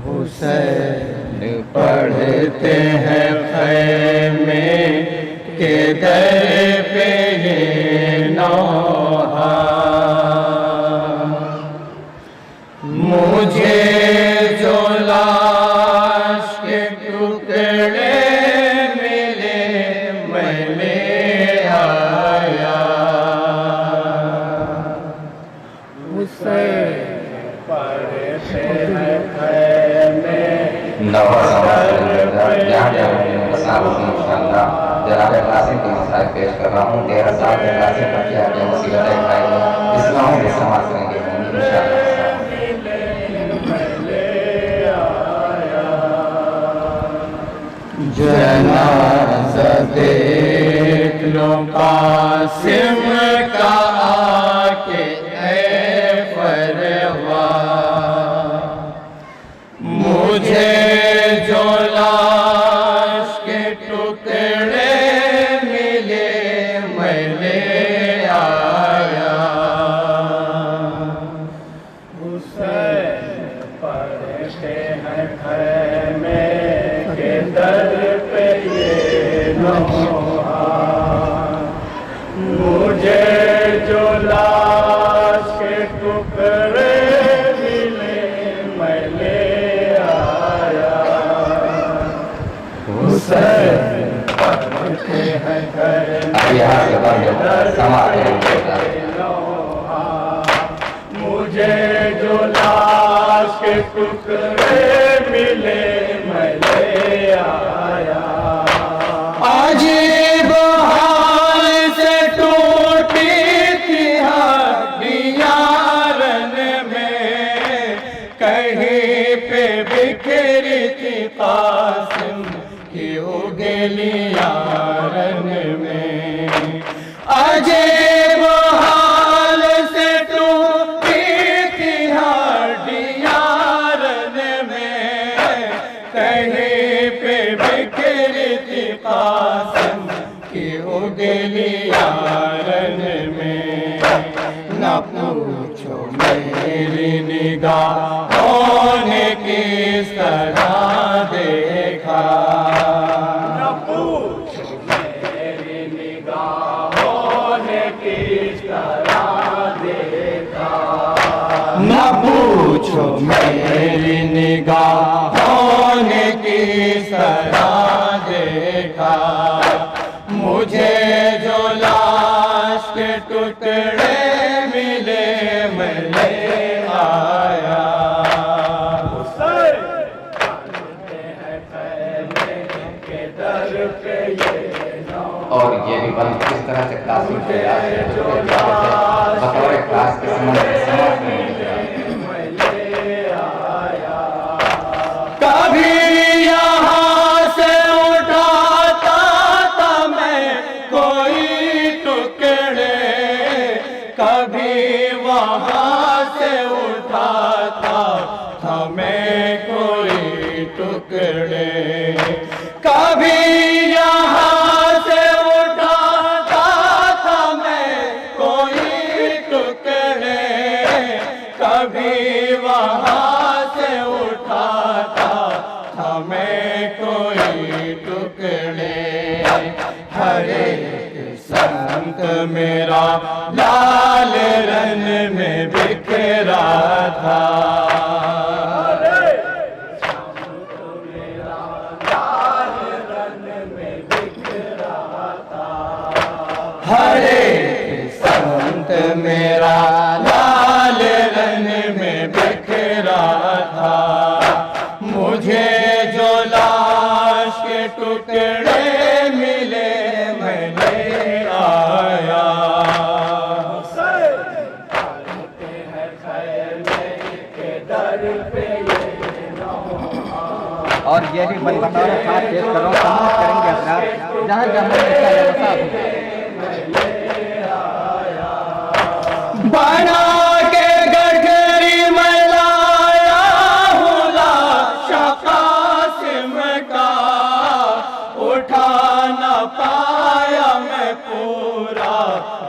हुसैन पढ़ते हैं खैमे के दर पे ये नौहा, मुझे जो लाश के टुकड़े मिले मैं ले आया। हुसैन पढ़ते हैं खैमे जनाब कासिम की मसाइल पेश कर रहा हूँ। 13 साल के कासिम पर क्या क्या मुसीबतें उठाई इस्लाम में समाज करेंगे इंशाअल्लाह। जनाज़ा देख लो कासिम का आके ऐ परवा, मुझे जो लाश के टुकड़े मिले मैं ले आया। हुसैन पढ़ते हैं खैमे के दर पे ये नौहा, मुझे जो लाश के टुकड़े मिले मैं ले आया। हुसैन पढ़ते हैं खैमे के दर पे ये नौहा, मुझे जो लाश के टुकड़े मिले मैं ले आया। अजीब हाल से टूटी थी हड्डियां रन में, कहीं पे बिखरी थी कासिम की उंगलियां रन में। अजीब हाल से टूटी थी हड्डियां रन में, कहीं पे बिखरी थी कासिम की उंगलियां रन में। न पूछो मेरी निगाहों ने किस तरह देखा, न पूछो मेरी निगाहों ने किस तरह देखा, न पूछो मेरी निगाहों ने किस तरह देखा, मुझे जो लाश के टुकड़े मिले मैं ले आया। हुसैन पढ़ते हैं खैमे के दर पे ये नौहा, और ये भी बंद किस तरह से कासिम के बतौर क्लास के समाज में कभी यहाँ से उठाता था मैं कोई टुकड़े, कभी वहाँ से उठाता था मैं कोई टुकड़े, कभी यहाँ से उठाता था मैं कोई टुकड़े, कभी वहाँ से उठाता था मैं कोई टुकड़े। हर एक संत मेरा लाल रन में बिखरा था, हर एक संत मेरा लाल रन में बिखरा था, मुझे जो लाश के टुकड़े मिले मैं ले आया। पढ़ते हैं खैमे के दर पे ये नौहा, और ये भी बंद बतौर खास पेश कर रहा हूँ। समाज करेंगे अपराध जहाँ जहाँ बना के गठरी में लाया हूँ लाश कासिम का, उठा न पाया मैं पूरा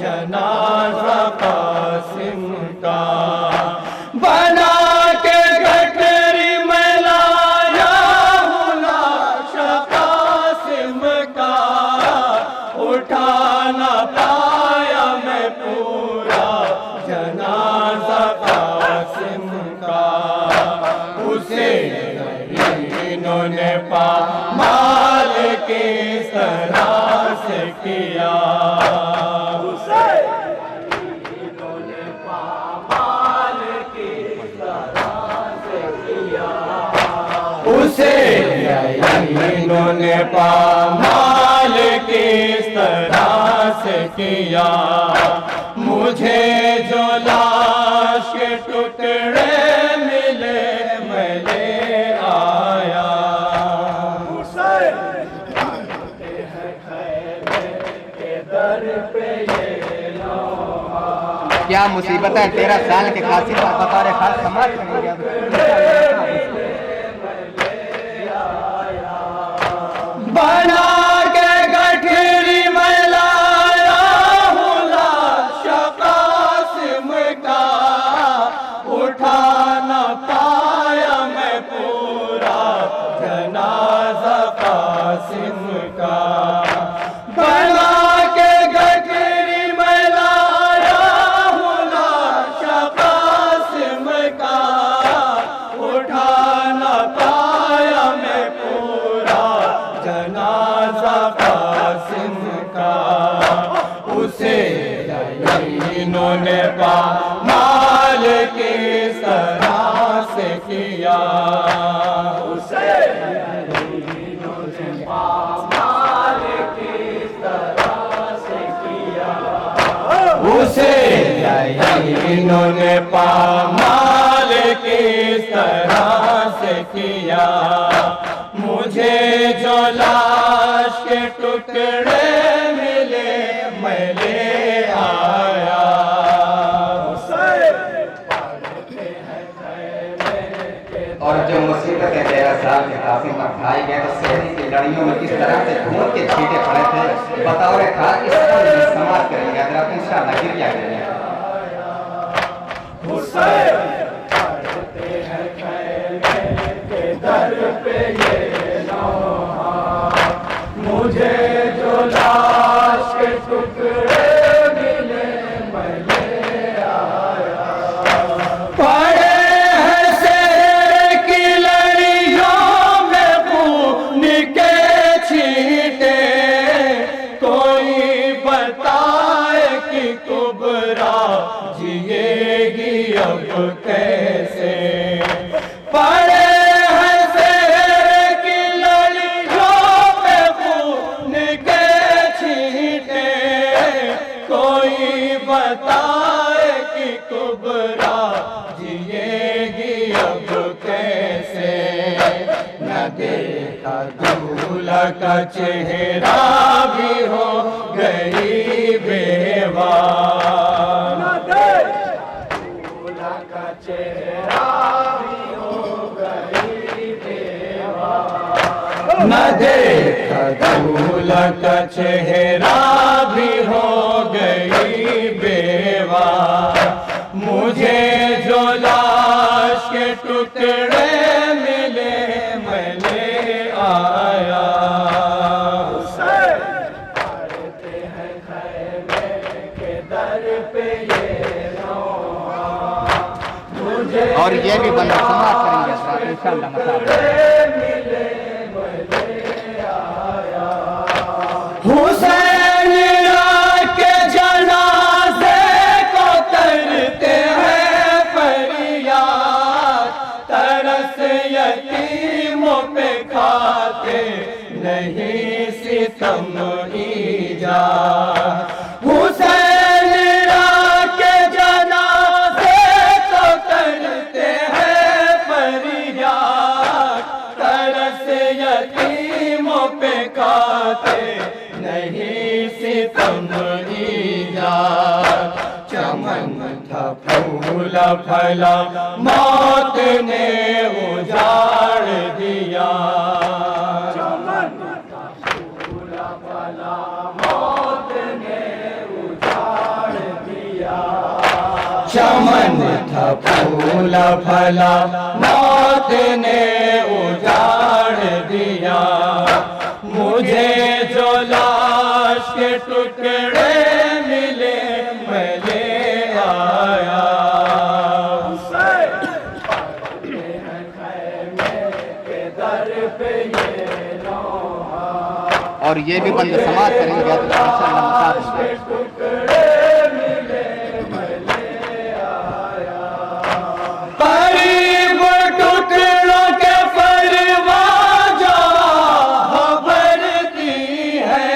जनाजा कासिम का। बना के गठरी में लाया उसे इन्होंने पामाल किस तरह से किया, उसे इन्होंने पामाल किस तरह से किया, उसे इन्होंने पामाल किस तरह से किया। मुझे जो लाश के टुकड़े मिले मैं ले आया, दर पे ये क्या मुसीबत है, 13 साल के खासी बतौर खास समाज बना के गठरी में लाया हूँ लाश कासिम का, उठा न पाया मैं पूरा जनाजा कासिम का। बना के गठरी में लाया हूँ लाश कासिम का, उठा न पाया मैं पूरा जनाजा कासिम का। उसे इन्होंने पामाल किस तरह से किया, उसे इन्होंने पामाल किस तरह से किया, उसे इन्होंने पामाल किस तरह से किया। मुझे जो लाश के टुकड़े मिले मैं ले आया, और जो मुसीबतें 13 साल के कासिम पर खाई गए तो शहरी की लड़ियों में किस तरह से खून के छींटे पड़े थे, बतौर खास इस समाज करेंगे अगर आप इंशाअल्लाह गिरिया करेंगे। दर पे ये नौहा, मुझे जो लाश के टुकड़े मिले मैं ले आया। पड़े हैं शेर की लड़ियों में खून के छींटे, कोई बताए कि कुबरा जिएगी अब कैसे। पड़े बताए कि कुबरा जिएगी अब कैसे। न देखा दूल्हा का चेहरा भी हो गई बेवा, न देखा दूल्हा का चेहरा भी हो गई बेवा, न देखा दूल्हा का चेहरा भी हो गई बेवा। मुझे जो लाश के टुकड़े मिले मैं ले आया, उसे पड़ते हैं खैमे के दर पे ये नौहा, मुझे और ये भी बंदा समाज करेंगे इंशाअल्लाह मसाला मिले मैं ले आया। हुसैन के जनाजे को करते हैं फरियाद, तरस यतीमों पे खाते नहीं सितम ईजाद। हुसैन के जनाजे को करते हैं फरियाद, तरस यतीमों पे खाते नहीं सितम ईजाद। चमन था फूला फला मौत ने उजाड़ दिया, चमन था फूला फला मौत ने उजाड़ दिया। चमन था फूला फला मौत ने उजाड़ दिया। मुझे जो लाश के टुकड़े मिले मैं ले आया, उसे पड़ते हैं और ये भी बंद समाज करेंगे तो इंशाअल्लाह करीब टुकड़ों के परवाजा भरती है,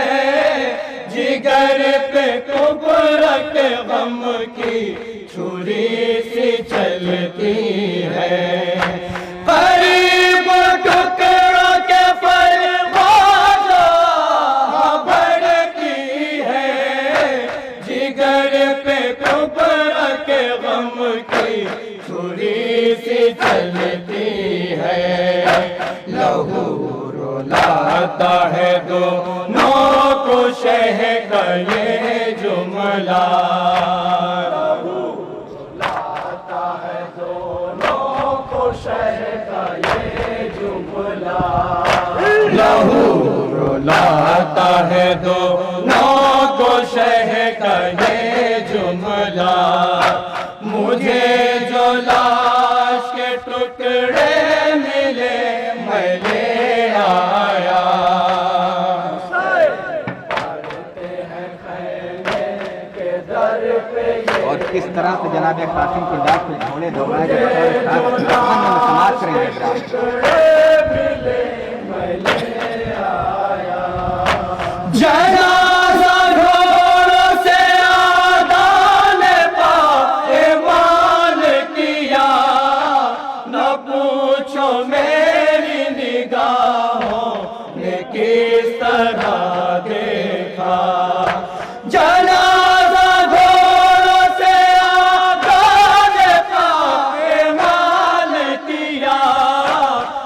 जिगर पे कुब्र के गम की छुरी सी चलती है। करीब टुकड़ों के परवाजा भरती है, जिगर पे कुब्र के गम की छुरी सी चलती है। लहू रुलाता है दोनों को शह का ये जुमला, लहू रुलाता है दोनों को शह का ये जुमला, लहू रुलाता है दोनों को शह का ये जुमला। मुझे जो लाश के टुकड़े मिले मैं ले आया, और किस तरह से जनाब कासिम की लाश को घोड़े दौड़ाए समाज करेंगे। जनाजा घोड़ों से आदान पाएमान किया, न पूछो मेरी निगाहों ने किस तरह देखा। जनाजा घोड़ों से आदान पाएमान किया,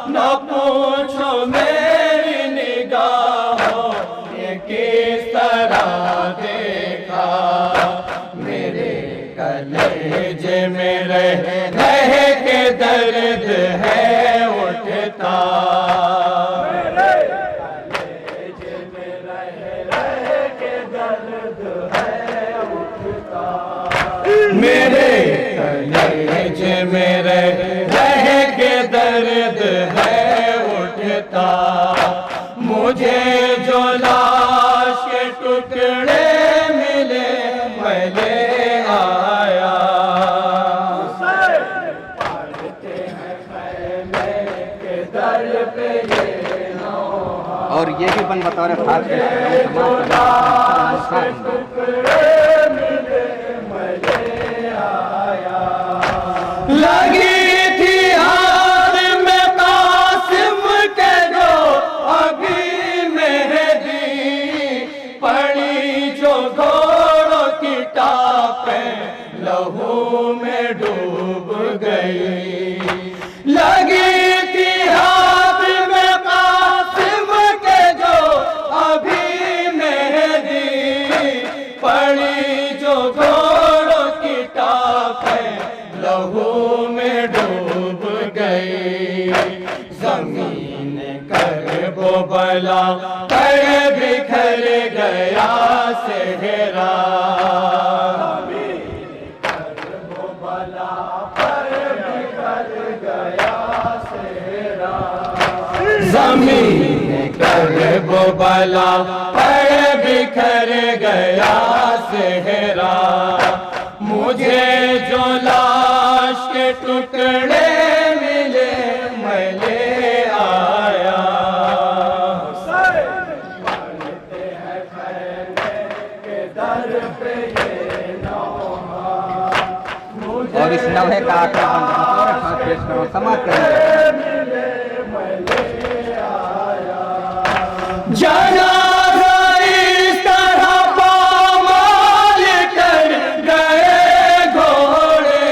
न पूछो मेरी निगाहों ने किस तरह देखा। मेरे कलेजे में रह के दर्द है उठता, मेरे कलेजे में रह के दर्द है उठता, मेरे कलेजे में रह के दर्द है उठता। मुझे जो लाश के टुकड़े मिले मैं ले आया, पढ़ते हैं खैमे के दर पे ये नौहा, और ये भी बन बतौर खास लगी थी हाथ में कासिम के जो अभी मेहदी, पड़ी जो घोड़ों की टापें लहू में डूब गई। लगी थी हाथ में कासिम के जो अभी मेहदी, पड़ी जो घोड़ों की टापें लहू में डूब गई। जमीन कर वो बला कर बिखर गया सेहरा, जमीन कर वो बला पर बिखर गया सेहरा। मुझे जो लाश के टुकड़े मिले मैं ले आया, पढ़ते हैं खैमे के दर पे ये नौहा। और इस नवहे का आखिरी बंद पेश करो समाज करेंगे। जनाजा इस तरह पामाल कर गए घोड़े,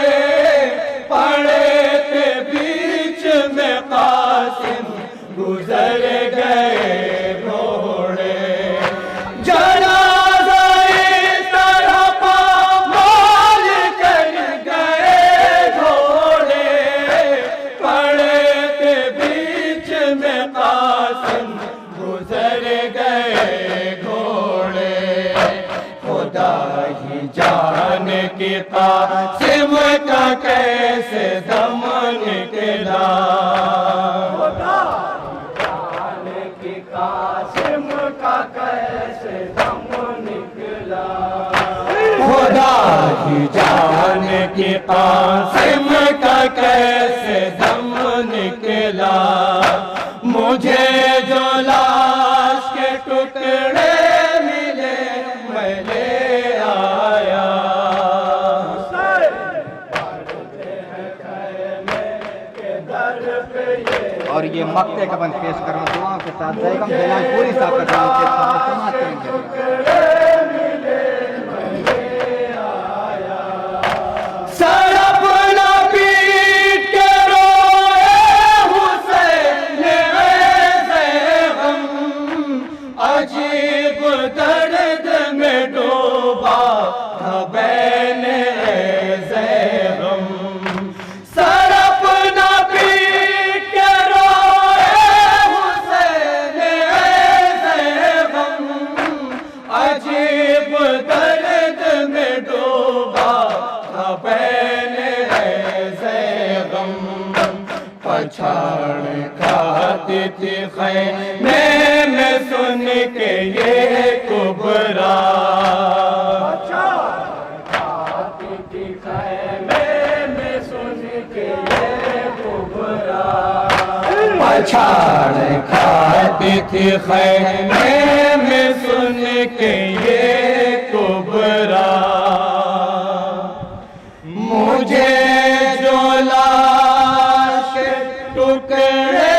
पड़े थे बीच में कासिम गुजर गए घोड़े। जनाजा इस तरह पामाल कर गए घोड़े, पड़े थे बीच में कासिम गुजर गए घोड़े। खुदा ही जान की कासिम का कैसे दम निकला, खुदा जान की कासिम का कैसे दम निकला, मुझे जो लाश के टुकड़े मिले मैं ले आया। और ये मक्ते का बंद पेश कर रहा हूँ दुआओं के साथ जयगम जलालपुरी साहब का नाम के साथ समाप्त करेंगे। अजीब दर्द में डूबा था बैने ज़ैगम, सरफ न पीट के रोए हुसैन ज़ैगम, अजीब दर्द में डूबा था बैने ज़ैगम। पछाड़ खाती थी खैमे में सुन के ये कुबरा, खाती थी खैमे में सुन के ये कुबरा, पछाड़ खाती थी खैमे में सुन के ये कुबरा। मुझे जो लाश के टुकड़े